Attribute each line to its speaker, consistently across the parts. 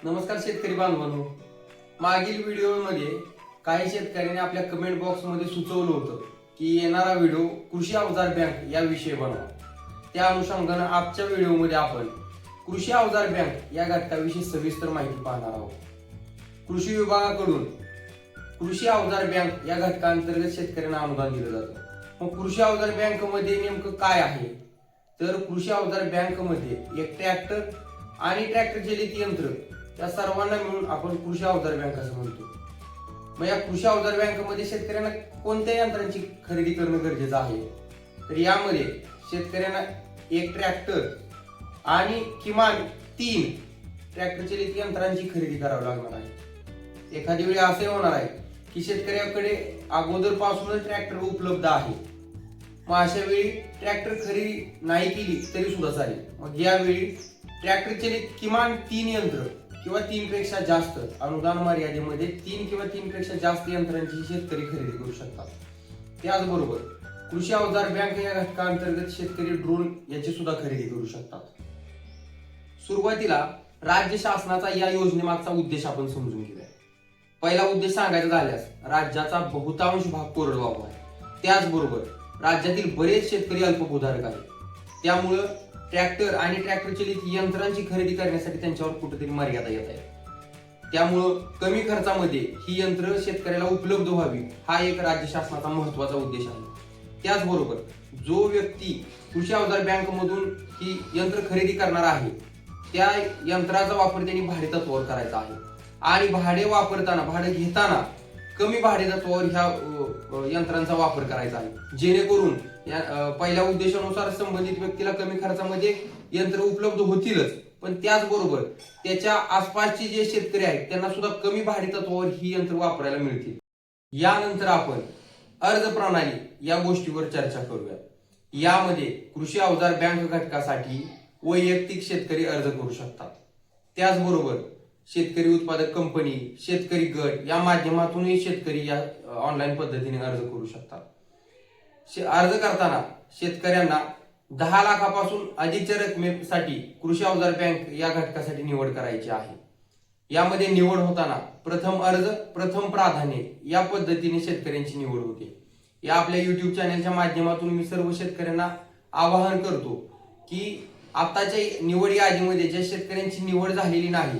Speaker 1: नमस्कार शेतकरी बांधवांनो, मागील व्हिडिओमध्ये काही शेतकऱ्यांनी आपल्या कमेंट बॉक्समध्ये सुचवलं होतं की येणारा व्हिडिओ कृषी अवजार बँक या विषयी बनवा. त्या अनुषंगानं आजच्या व्हिडिओमध्ये आपण कृषी अवजार बँक या घटकाविषयी सविस्तर माहिती पाहणार आहोत. कृषी विभागाकडून कृषी अवजार बँक या घटकांतर्गत शेतकऱ्यांना अनुदान दिलं जातं. मग कृषी अवजार बँक मध्ये नेमकं काय आहे? तर कृषी अवजार बँक मध्ये एक ट्रॅक्टर आणि ट्रॅक्टर चलित यंत्र या सर्वांना मिळून आपण कृषी अवजार बँक असं म्हणतो. मग या कृषी अवजार बँकेमध्ये शेतकऱ्यांना कोणत्या यंत्रांची खरेदी करणं गरजेचं आहे? तर यामध्ये शेतकऱ्यांना एक ट्रॅक्टर आणि किमान 3 ट्रॅक्टर चलित यंत्रांची खरेदी करावी लागणार आहे. एखादी वेळी असे होणार आहे की शेतकऱ्याकडे अगोदरपासूनच ट्रॅक्टर उपलब्ध आहे, मग अशा वेळी ट्रॅक्टर खरेदी नाही केली तरी सुद्धा चालेल. मग यावेळी ट्रॅक्टर चलित किमान 3 यंत्र किंवा 3 पेक्षा जास्त अनुदान मर्यादेमध्ये 3 किंवा 3 पेक्षा जास्त यंत्रांची शेतकरी खरेदी करू शकतात. त्याचबरोबर कृषी अवजार बँक या घटकांतर्गत शेतकरी ड्रोन याची सुद्धा खरेदी करू शकतात. सुरुवातीला राज्य शासनाचा या योजनेमागचा उद्देश आपण समजून घेऊया. पहिला उद्देश सांगायचा झाल्यास राज्याचा बहुतांश भाग कोरडवाहू आहे. त्याचबरोबर राज्यातील बरेच शेतकरी अल्पभूधारक आहेत. त्यामुळं ट्रॅक्टर आणि ट्रॅक्टर चलित यंत्रांची खरेदी करण्यासाठी त्यांच्यावर कुठेतरी मर्यादा येत आहे. त्यामुळं कमी खर्चामध्ये ही यंत्र शेतकऱ्याला उपलब्ध व्हावी हा एक राज्य शासनाचा महत्वाचा उद्देश आहे. त्याचबरोबर जो व्यक्ती कृषी अवजार बँक मधून ही यंत्र खरेदी करणार आहे त्या यंत्राचा वापर त्यांनी भाडे तत्वावर करायचा आहे आणि भाडे घेताना कमी भाडे तत्वावर ह्या यंत्रांचा वापर करायचा आहे, जेणेकरून पहिल्या उद्देशानुसार संबंधित व्यक्तीला कमी खर्चामध्ये यंत्र उपलब्ध होतीलच, पण त्याचबरोबर त्याच्या आसपासचे जे शेतकरी आहेत त्यांना सुद्धा कमी भाडे तत्वावर ही यंत्र वापरायला मिळतील. यानंतर आपण अर्ज प्रणाली या गोष्टीवर चर्चा करूया. यामध्ये कृषी अवजार बँक घटकासाठी वैयक्तिक शेतकरी अर्ज करू शकतात. त्याचबरोबर शेतकरी उत्पादक कंपनी, शेतकरी गट या माध्यमातूनही शेतकरी या ऑनलाईन पद्धतीने अर्ज करू शकतात. अर्ज करताना शेतकऱ्यांना 10 लाखापासून अधिकच्या रकमेसाठी कृषी अवजार बँक या घटकासाठी निवड करायची आहे. यामध्ये निवड होताना प्रथम अर्ज प्रथम प्राधान्य या पद्धतीने शेतकऱ्यांची निवड होते. या आपल्या युट्यूब चॅनलच्या माध्यमातून मी सर्व शेतकऱ्यांना आवाहन करतो की आताच्या निवड यादीमध्ये ज्या शेतकऱ्यांची निवड झालेली नाही,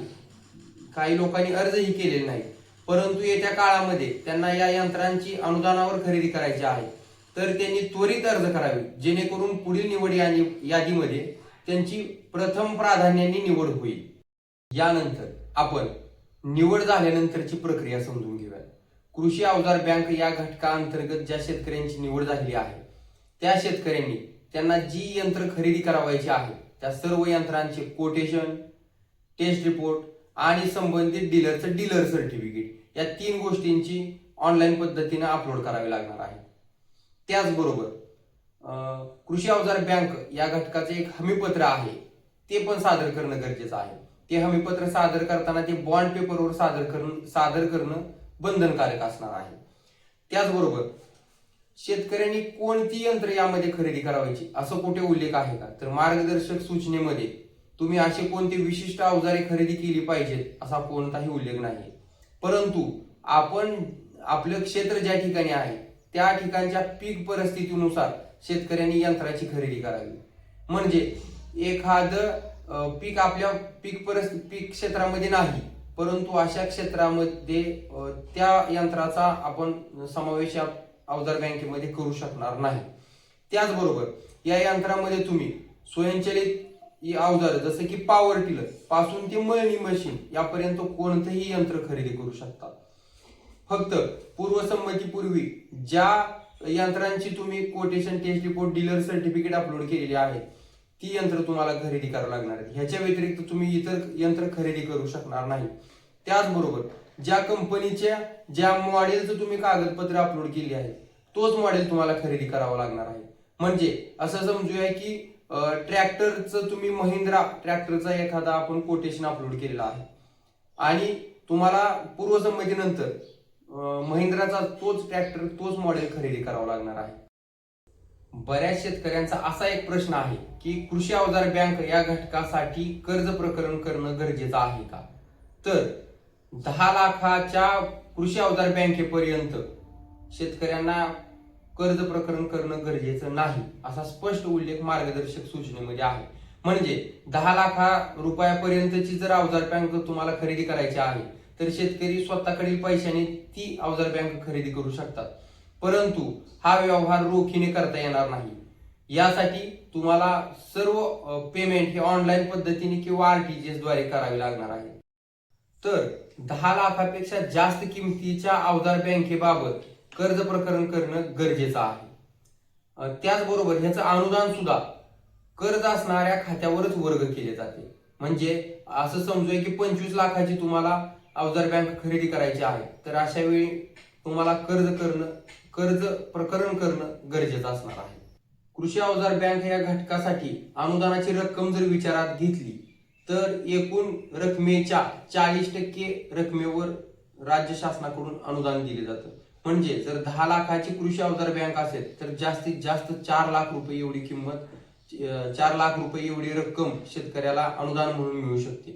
Speaker 1: काही लोकांनी अर्जही केलेले नाही, परंतु येत्या काळामध्ये त्यांना या यंत्रांची अनुदानावर खरेदी करायची आहे, तर त्यांनी त्वरित अर्ज करावे, जेणेकरून पुढील निवड यादीमध्ये त्यांची प्रथम प्राधान्याने निवड होईल. यानंतर आपण निवड झाल्यानंतरची प्रक्रिया समजून घेऊया. कृषी अवजार बँक या घटकाअंतर्गत ज्या शेतकऱ्यांची निवड झालेली आहे त्या शेतकऱ्यांनी त्यांना जी यंत्र खरेदी करावायची आहे त्या सर्व यंत्रांचे कोटेशन, टेस्ट रिपोर्ट आणि संबंधित डीलरचं डीलर सर्टिफिकेट या 3 गोष्टींची ऑनलाईन पद्धतीने अपलोड करावी लागणार आहे. त्याचबरोबर कृषी अवजार बँक या घटकाचे एक हमीपत्र आहे ते पण सादर करणं गरजेचं आहे. ते हमीपत्र सादर करताना ते बॉन्ड पेपरवर सादर करणं बंधनकारक असणार आहे. त्याचबरोबर शेतकऱ्यांनी कोणती यंत्र यामध्ये खरेदी करायची असं कुठे उल्लेख आहे का? तर मार्गदर्शक सूचनेमध्ये तुम्ही असे कोणते विशिष्ट अवजारे खरेदी केली पाहिजेत असा कोणताही उल्लेख नाही. परंतु आपण आपलं क्षेत्र ज्या ठिकाणी आहे त्या ठिकाणच्या पीक परिस्थितीनुसार शेतकऱ्यांनी यंत्राची खरेदी करावी. म्हणजे एखादं पीक आपल्या पीक क्षेत्रामध्ये नाही, परंतु अशा क्षेत्रामध्ये त्या यंत्राचा आपण समावेश अवजार बँकेमध्ये करू शकणार नाही. त्याचबरोबर या यंत्रामध्ये तुम्ही स्वयंचलित अवजार जसं की पॉवर टिलर पासून ते मळणी मशीन यापर्यंत कोणतंही यंत्र खरेदी करू शकता. फक्त पूर्वसंमतीपूर्वी ज्या यंत्रांची तुम्ही quotation, test report, dealer certificate upload केलेली आहे ती यंत्र तुम्हाला खरेदी करावी लागणार आहेत. ह्याच्या व्यतिरिक्त तुम्ही इतर यंत्र खरेदी करू शकणार नाही. त्याचबरोबर ज्या कंपनीच्या ज्या मॉडेलचं तुम्ही कागदपत्र अपलोड केली आहे तोच मॉडेल तुम्हाला खरेदी करावा लागणार आहे. म्हणजे असं समजूया की ट्रॅक्टरचं तुम्ही महिंद्रा ट्रॅक्टरचा एखादा आपण कोटेशन अपलोड केलेला आहे आणि तुम्हाला पूर्वसंमतीनंतर महिंद्राचा तोच ट्रॅक्टर तोच मॉडेल खरेदी करावा लागणार आहे. बऱ्याच शेतकऱ्यांचा असा एक प्रश्न आहे की कृषी अवजार बँक या घटकासाठी कर्ज प्रकरण करणं गरजेचं आहे का? तर 10 लाखाच्या कृषी अवजार बँकेपर्यंत शेतकऱ्यांना कर्ज प्रकरण करणं गरजेचं नाही, असा स्पष्ट उल्लेख मार्गदर्शक सूचनेमध्ये आहे. म्हणजे 10 लाख रुपयापर्यंतची जर अवजार बँक तुम्हाला खरेदी करायची आहे तर शेतकरी स्वतःकडील पैशाने ती अवजार बँक खरेदी करू शकतात. परंतु हा व्यवहार रोखीने करता येणार नाही. यासाठी तुम्हाला सर्व पेमेंट हे ऑनलाईन पद्धतीने किंवा RTGS द्वारे करावे लागणार आहे. तर 10 लाखापेक्षा जास्त किमतीच्या अवजार बँकेबाबत कर्ज प्रकरण करणं गरजेचं आहे. त्याचबरोबर ह्याचं अनुदान सुद्धा कर्ज असणाऱ्या खात्यावरच वर्ग केले जाते. म्हणजे असं समजूया की 25 लाखाची तुम्हाला अवजार बँक खरेदी करायची आहे, तर अशा वेळी तुम्हाला कर्ज प्रकरण करणं गरजेचं असणार आहे. कृषी अवजार बँक या घटकासाठी अनुदानाची रक्कम जर विचारात घेतली तर एकूण रकमेच्या 40% रकमेवर राज्य शासनाकडून अनुदान दिले जातं. म्हणजे जर 10 लाखाची कृषी अवजार बँक असेल तर जास्तीत जास्त 4 लाख रुपये एवढी किंमत 4 लाख रुपये एवढी रक्कम शेतकऱ्याला अनुदान म्हणून मिळू शकते.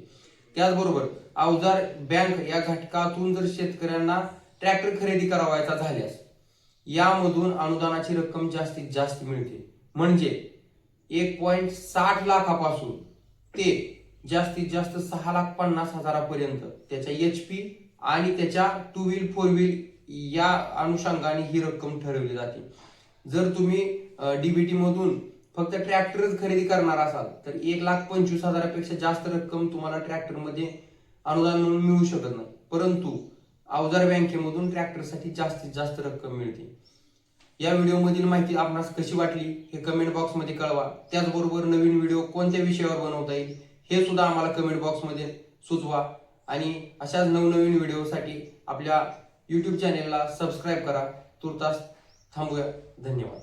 Speaker 1: त्याचबरोबर अवजार बँक या घटकातून जर शेतकऱ्यांना ट्रॅक्टर खरेदी करावायचा झाल्यास यामधून अनुदानाची रक्कम जास्तीत जास्त मिळते. म्हणजे 1.60 लाखापासून ते जास्तीत जास्त 6,50,000 त्याच्या HP आणि त्याच्या 2 व्हील 4 व्हील या अनुषंगाने ही रक्कम ठरवली जाते. जर तुम्ही DBT मधून फक्त ट्रॅक्टरच खरेदी करणार असाल तर 1,25,000 पेक्षा जास्त रक्कम तुम्हाला ट्रॅक्टर मध्ये अनुदान म्हणून मिळू शकत नाही. परंतु अवजार बँकेमधून ट्रॅक्टरसाठी जास्तीत जास्त रक्कम मिळते. या व्हिडिओमधील माहिती आपणास कशी वाटली हे कमेंट बॉक्समध्ये कळवा. त्याचबरोबर नवीन व्हिडिओ कोणत्या विषयावर बनवता येईल हे सुद्धा आम्हाला कमेंट बॉक्समध्ये सुचवा. आणि अशाच नवनवीन व्हिडिओसाठी आपल्या YouTube चॅनेलला सबस्क्राईब करा. तुर्तास थांबूया. धन्यवाद.